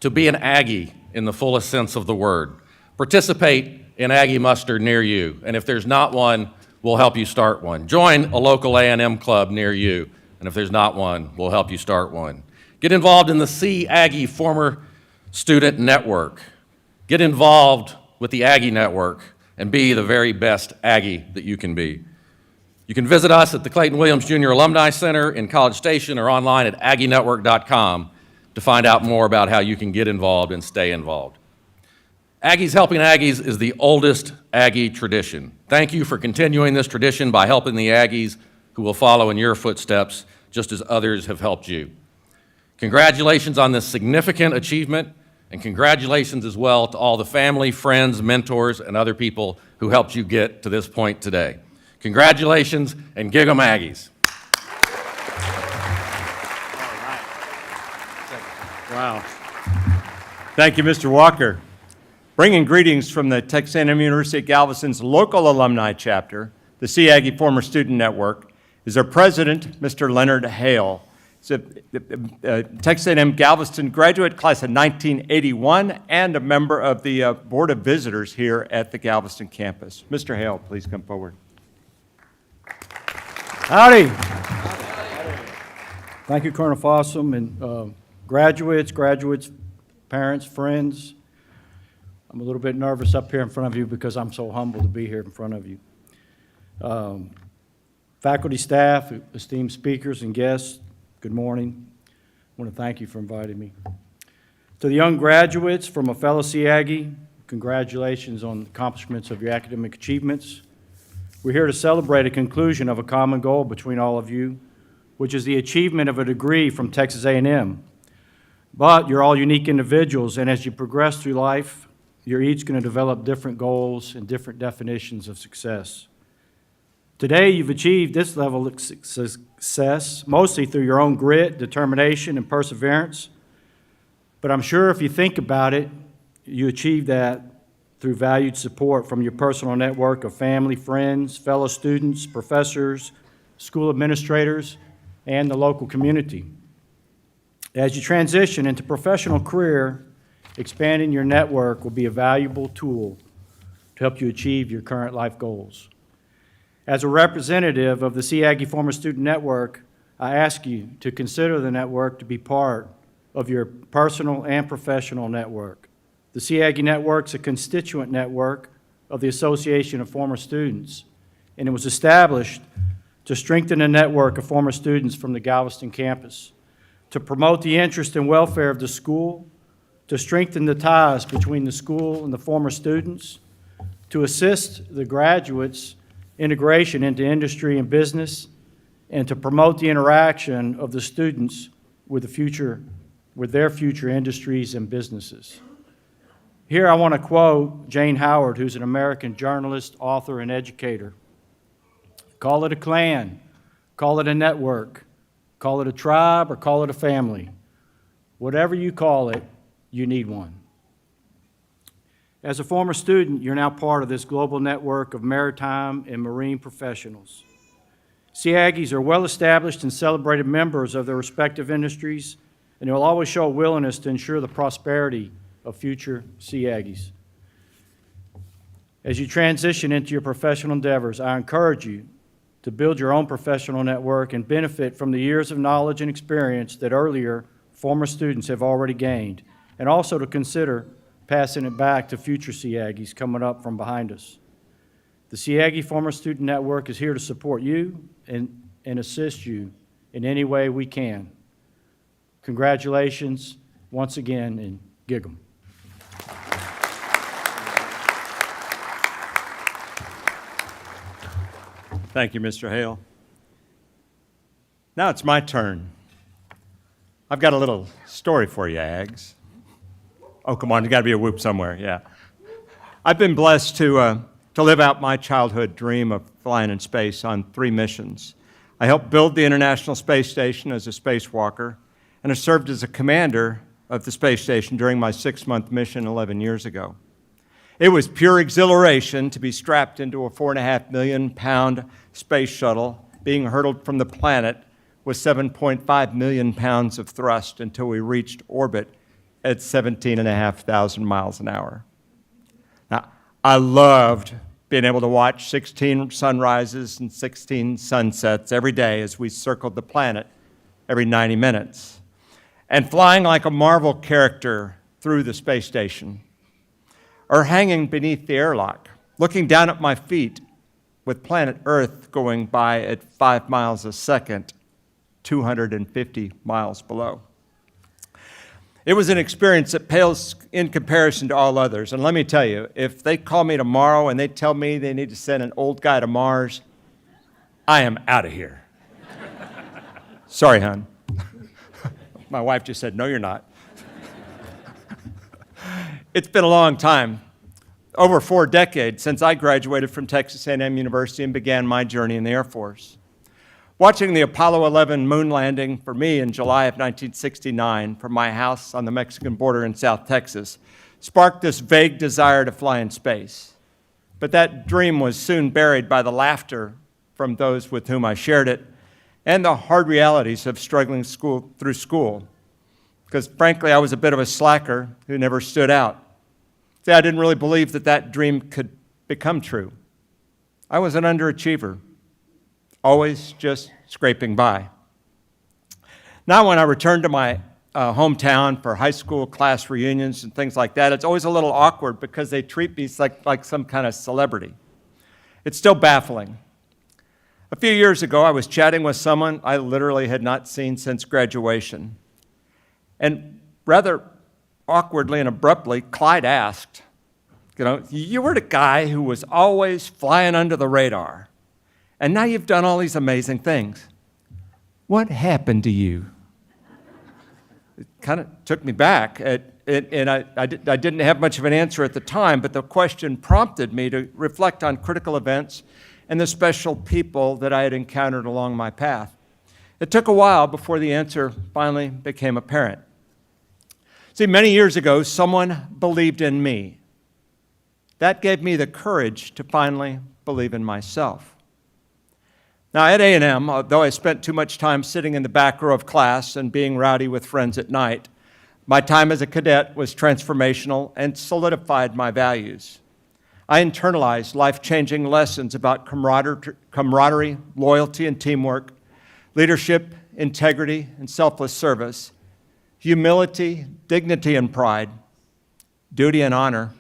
to be an Aggie in the fullest sense of the word. Participate in Aggie muster near you, and if there's not one, we'll help you start one. Join a local A&M club near you, and if there's not one, we'll help you start one. Get involved in the C Aggie Former Student Network. Get involved with the Aggie Network and be the very best Aggie that you can be. You can visit us at the Clayton Williams Jr. Alumni Center in College Station or online at aggienetwork.com to find out more about how you can get involved and stay involved. Aggies Helping Aggies is the oldest Aggie tradition. Thank you for continuing this tradition by helping the Aggies who will follow in your footsteps, just as others have helped you. Congratulations on this significant achievement, and congratulations as well to all the family, friends, mentors, and other people who helped you get to this point today. Congratulations, and gig 'em Aggies. Wow. Thank you, Mr. Walker. Bringing greetings from the Texas A&M University at Galveston's local alumni chapter, the C Aggie Former Student Network, is our president, Mr. Leonard Hale. He's a Texas A&M Galveston graduate, class of 1981, and a member of the Board of Visitors here at the Galveston campus. Mr. Hale, please come forward. Howdy. Thank you, Colonel Fossum, and graduates, parents, friends. I'm a little bit nervous up here in front of you because I'm so humbled to be here in front of you. Faculty, staff, esteemed speakers, and guests, good morning. I want to thank you for inviting me. To the young graduates from a fellow Aggie, congratulations on the accomplishments of your academic achievements. We're here to celebrate a conclusion of a common goal between all of you, which is the achievement of a degree from Texas A&M. But you're all unique individuals, and as you progress through life, you're each going to develop different goals and different definitions of success. Today, you've achieved this level of success mostly through your own grit, determination, and perseverance. But I'm sure if you think about it, you achieved that through valued support from your personal network of family, friends, fellow students, professors, school administrators, and the local community. As you transition into professional career, expanding your network will be a valuable tool to help you achieve your current life goals. As a representative of the Aggie Former Student Network, I ask you to consider the network to be part of your personal and professional network. The Aggie Network is a constituent network of the Association of Former Students, and it was established to strengthen a network of former students from the Galveston campus, to promote the interest and welfare of the school, to strengthen the ties between the school and the former students, to assist the graduates' integration into industry and business, and to promote the interaction of the students with their future industries and businesses. Here I want to quote Jane Howard, who's an American journalist, author, and educator. Call it a clan, call it a network, call it a tribe, or call it a family. Whatever you call it, you need one. As a former student, you're now part of this global network of maritime and marine professionals. Aggies are well-established and celebrated members of their respective industries, and they will always show a willingness to ensure the prosperity of future Aggies. As you transition into your professional endeavors, I encourage you to build your own professional network and benefit from the years of knowledge and experience that earlier former students have already gained, and also to consider passing it back to future Aggies coming up from behind us. The Aggie Former Student Network is here to support you and assist you in any way we can. Congratulations once again, and gig 'em. Thank you, Mr. Hale. Now it's my turn. I've got a little story for you, Aggs. Oh, come on, there's got to be a whoop somewhere, yeah. I've been blessed to live out my childhood dream of flying in space on 3 missions. I helped build the International Space Station as a spacewalker, and I served as a commander of the space station during my 6-month mission 11 years ago. It was pure exhilaration to be strapped into a 4.5 million pound space shuttle being hurtled from the planet with 7.5 million pounds of thrust until we reached orbit at 17,500 miles an hour. Now, I loved being able to watch 16 sunrises and 16 sunsets every day as we circled the planet every 90 minutes, and flying like a Marvel character through the space station, or hanging beneath the airlock, looking down at my feet with planet Earth going by at 5 miles a second, 250 miles below. It was an experience that pales in comparison to all others. And let me tell you, if they call me tomorrow and they tell me they need to send an old guy to Mars, I am out of here. Sorry, hon. My wife just said, no, you're not. It's been a long time, over 4 decades, since I graduated from Texas A&M University and began my journey in the Air Force. Watching the Apollo 11 moon landing for me in July of 1969 from my house on the Mexican border in South Texas sparked this vague desire to fly in space. But that dream was soon buried by the laughter from those with whom I shared it and the hard realities of struggling through school. Because frankly, I was a bit of a slacker who never stood out. See, I didn't really believe that that dream could become true. I was an underachiever, always just scraping by. Now, when I returned to my hometown for high school class reunions and things like that, it's always a little awkward because they treat me like some kind of celebrity. It's still baffling. A few years ago, I was chatting with someone I literally had not seen since graduation. And rather awkwardly and abruptly, Clyde asked, you were the guy who was always flying under the radar, and now you've done all these amazing things. What happened to you? It kind of took me back, and I didn't have much of an answer at the time, but the question prompted me to reflect on critical events and the special people that I had encountered along my path. It took a while before the answer finally became apparent. See, many years ago, someone believed in me. That gave me the courage to finally believe in myself. Now, at A&M, although I spent too much time sitting in the back row of class and being rowdy with friends at night, my time as a cadet was transformational and solidified my values. I internalized life-changing lessons about camaraderie, loyalty and teamwork, leadership, integrity and selfless service, humility, dignity and pride, duty and honor,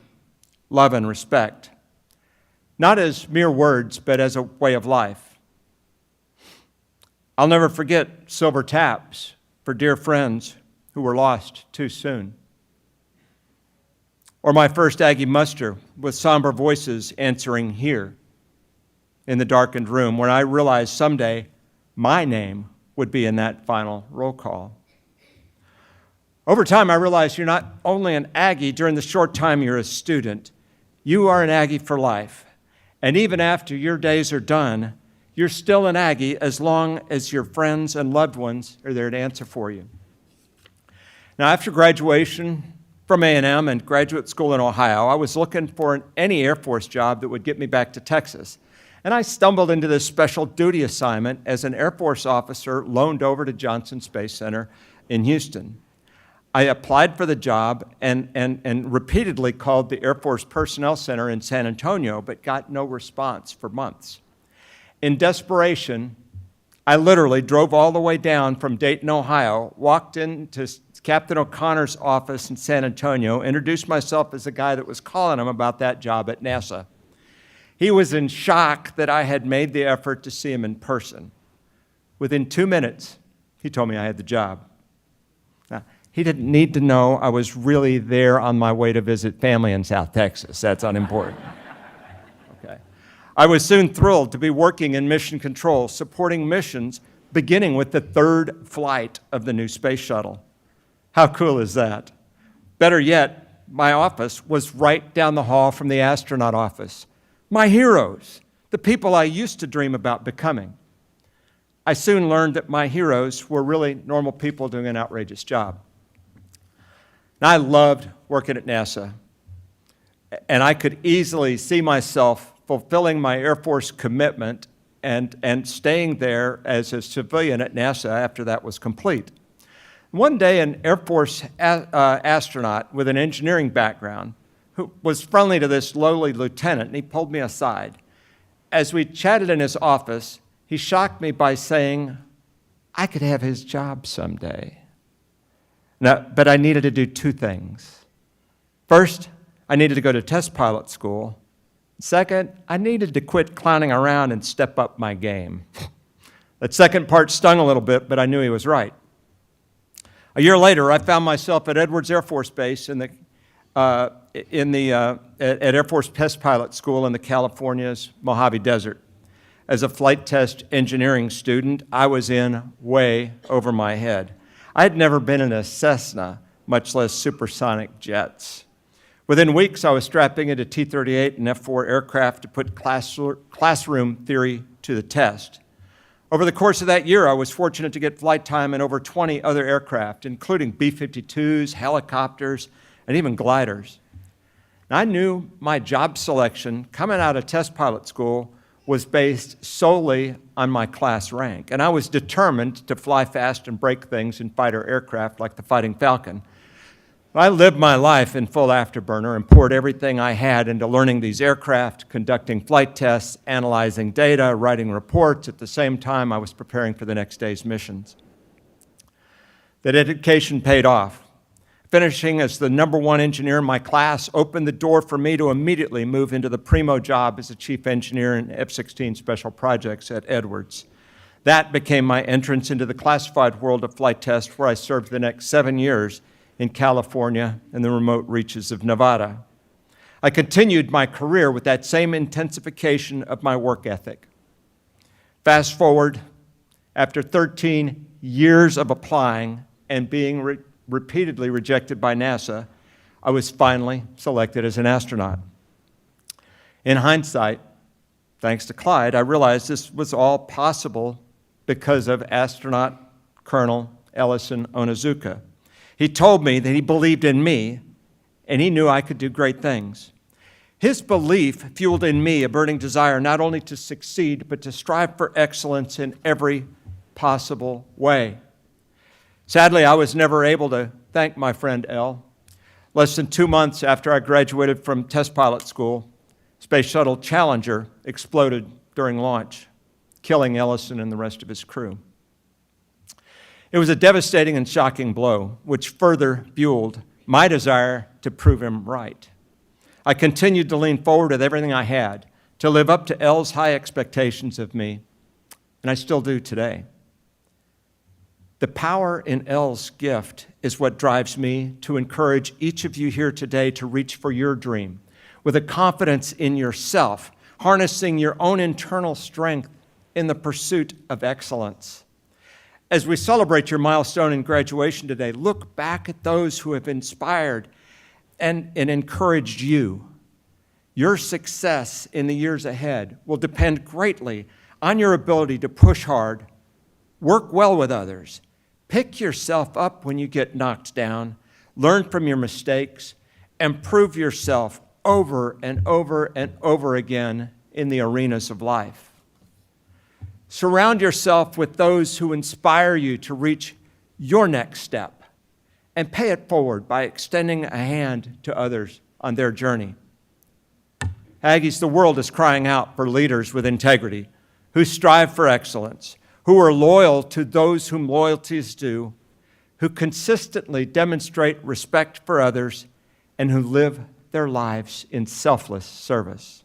love and respect, not as mere words, but as a way of life. I'll never forget silver taps for dear friends who were lost too soon. Or my first Aggie muster with somber voices answering here in the darkened room when I realized someday my name would be in that final roll call. Over time, I realized you're not only an Aggie during the short time you're a student, you are an Aggie for life. And even after your days are done, you're still an Aggie as long as your friends and loved ones are there to answer for you. Now, after graduation from A&M and graduate school in Ohio, I was looking for any Air Force job that would get me back to Texas. And I stumbled into this special duty assignment as an Air Force officer loaned over to Johnson Space Center in Houston. I applied for the job and repeatedly called the Air Force Personnel Center in San Antonio, but got no response for months. In desperation, I literally drove all the way down from Dayton, Ohio, walked into Captain O'Connor's office in San Antonio, introduced myself as the guy that was calling him about that job at NASA. He was in shock that I had made the effort to see him in person. Within 2 minutes, he told me I had the job. Now, he didn't need to know I was really there on my way to visit family in South Texas. That's unimportant. Okay. I was soon thrilled to be working in mission control, supporting missions beginning with the third flight of the new space shuttle. How cool is that? Better yet, my office was right down the hall from the astronaut office. My heroes, the people I used to dream about becoming. I soon learned that my heroes were really normal people doing an outrageous job. Now, I loved working at NASA, and I could easily see myself fulfilling my Air Force commitment and staying there as a civilian at NASA after that was complete. One day, an Air Force astronaut with an engineering background who was friendly to this lowly lieutenant, and he pulled me aside. As we chatted in his office, he shocked me by saying, I could have his job someday. Now, but I needed to do two things. First, I needed to go to test pilot school. Second, I needed to quit clowning around and step up my game. That second part stung a little bit, but I knew he was right. A year later, I found myself at Edwards Air Force Base at Air Force Test Pilot School in the California's Mojave Desert. As a flight test engineering student, I was in way over my head. I had never been in a Cessna, much less supersonic jets. Within weeks, I was strapping into T-38 and F-4 aircraft to put classroom theory to the test. Over the course of that year, I was fortunate to get flight time in over 20 other aircraft, including B-52s, helicopters, and even gliders. Now, I knew my job selection coming out of test pilot school was based solely on my class rank, and I was determined to fly fast and break things in fighter aircraft like the Fighting Falcon. I lived my life in full afterburner and poured everything I had into learning these aircraft, conducting flight tests, analyzing data, writing reports. At the same time, I was preparing for the next day's missions. That education paid off. Finishing as the #1 engineer in my class opened the door for me to immediately move into the primo job as a chief engineer in F-16 Special Projects at Edwards. That became my entrance into the classified world of flight test, where I served the next 7 years in California and the remote reaches of Nevada. I continued my career with that same intensification of my work ethic. Fast forward, after 13 years of applying and being repeatedly rejected by NASA, I was finally selected as an astronaut. In hindsight, thanks to Clyde, I realized this was all possible because of astronaut Colonel Ellison Onizuka. He told me that he believed in me, and he knew I could do great things. His belief fueled in me a burning desire not only to succeed, but to strive for excellence in every possible way. Sadly, I was never able to thank my friend El. Less than 2 months after I graduated from test pilot school, Space Shuttle Challenger exploded during launch, killing Ellison and the rest of his crew. It was a devastating and shocking blow, which further fueled my desire to prove him right. I continued to lean forward with everything I had to live up to El's high expectations of me, and I still do today. The power in El's gift is what drives me to encourage each of you here today to reach for your dream with a confidence in yourself, harnessing your own internal strength in the pursuit of excellence. As we celebrate your milestone in graduation today, look back at those who have inspired and encouraged you. Your success in the years ahead will depend greatly on your ability to push hard, work well with others, pick yourself up when you get knocked down, learn from your mistakes, and prove yourself over and over and over again in the arenas of life. Surround yourself with those who inspire you to reach your next step, and pay it forward by extending a hand to others on their journey. Aggies, the world is crying out for leaders with integrity, who strive for excellence, who are loyal to those whom loyalty is due, who consistently demonstrate respect for others, and who live their lives in selfless service.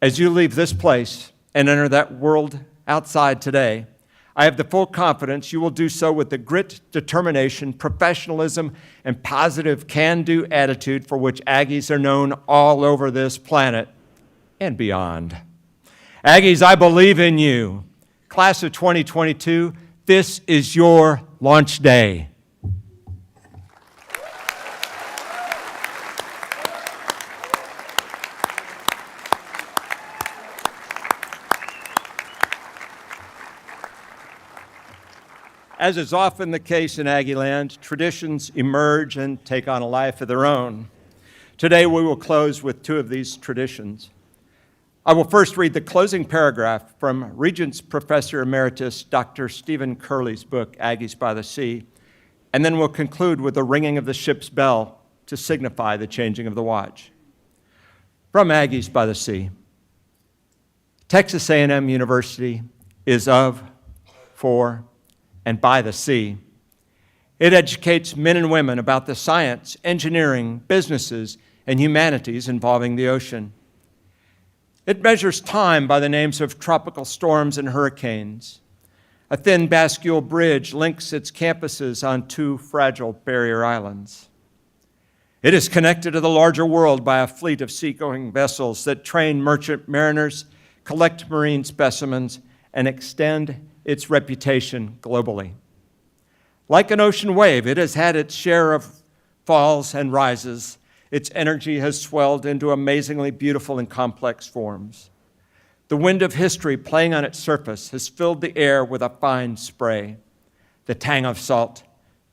As you leave this place and enter that world outside today, I have the full confidence you will do so with the grit, determination, professionalism, and positive can-do attitude for which Aggies are known all over this planet and beyond. Aggies, I believe in you. Class of 2022, this is your launch day. As is often the case in Aggie land, traditions emerge and take on a life of their own. Today we will close with 2 of these traditions. I will first read the closing paragraph from Regents Professor Emeritus Dr. Stephen Curley's book, Aggies by the Sea, and then we'll conclude with the ringing of the ship's bell to signify the changing of the watch. From Aggies by the Sea. Texas A&M University is of, for, and by the sea. It educates men and women about the science, engineering, businesses, and humanities involving the ocean. It measures time by the names of tropical storms and hurricanes. A thin bascule bridge links its campuses on 2 fragile barrier islands. It is connected to the larger world by a fleet of seagoing vessels that train merchant mariners, collect marine specimens, and extend its reputation globally. Like an ocean wave, it has had its share of falls and rises. Its energy has swelled into amazingly beautiful and complex forms. The wind of history playing on its surface has filled the air with a fine spray, the tang of salt,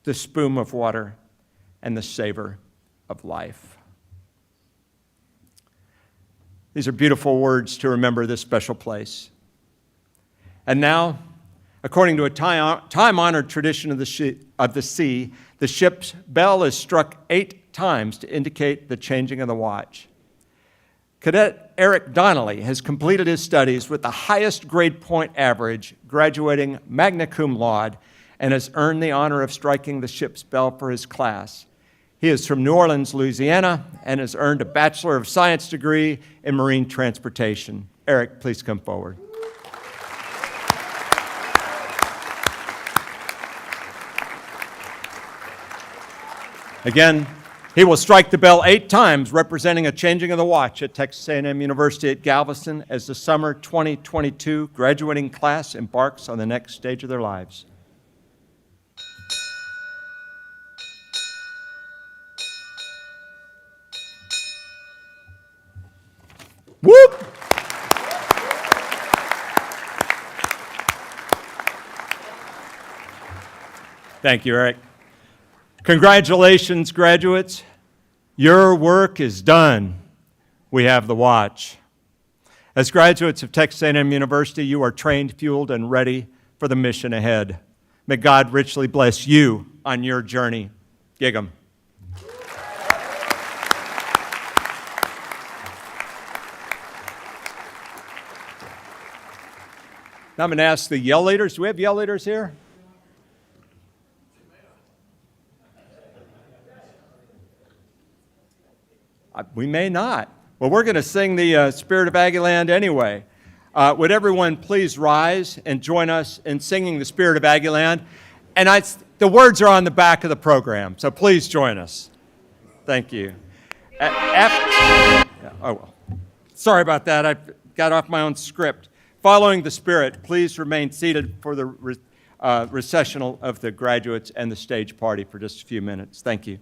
the spume of water, and the savor of life. These are beautiful words to remember this special place. And now, according to a time-honored tradition of the sea, the ship's bell is struck 8 times to indicate the changing of the watch. Cadet Eric Donnelly has completed his studies with the highest grade point average, graduating magna cum laude, and has earned the honor of striking the ship's bell for his class. He is from New Orleans, Louisiana, and has earned a Bachelor of Science degree in marine transportation. Eric, please come forward. Again, he will strike the bell 8 times, representing a changing of the watch at Texas A&M University at Galveston as the summer 2022 graduating class embarks on the next stage of their lives. Whoop! Thank you, Eric. Congratulations, graduates. Your work is done. We have the watch. As graduates of Texas A&M University, you are trained, fueled, and ready for the mission ahead. May God richly bless you on your journey. Gig 'em. Now I'm going to ask the yell leaders. Do we have yell leaders here? We may not. Well, we're going to sing the Spirit of Aggieland anyway. Would everyone please rise and join us in singing the Spirit of Aggieland? And the words are on the back of the program, so please join us. Thank you. Sorry about that. I got off my own script. Following the Spirit, please remain seated for the recessional of the graduates and the stage party for just a few minutes. Thank you.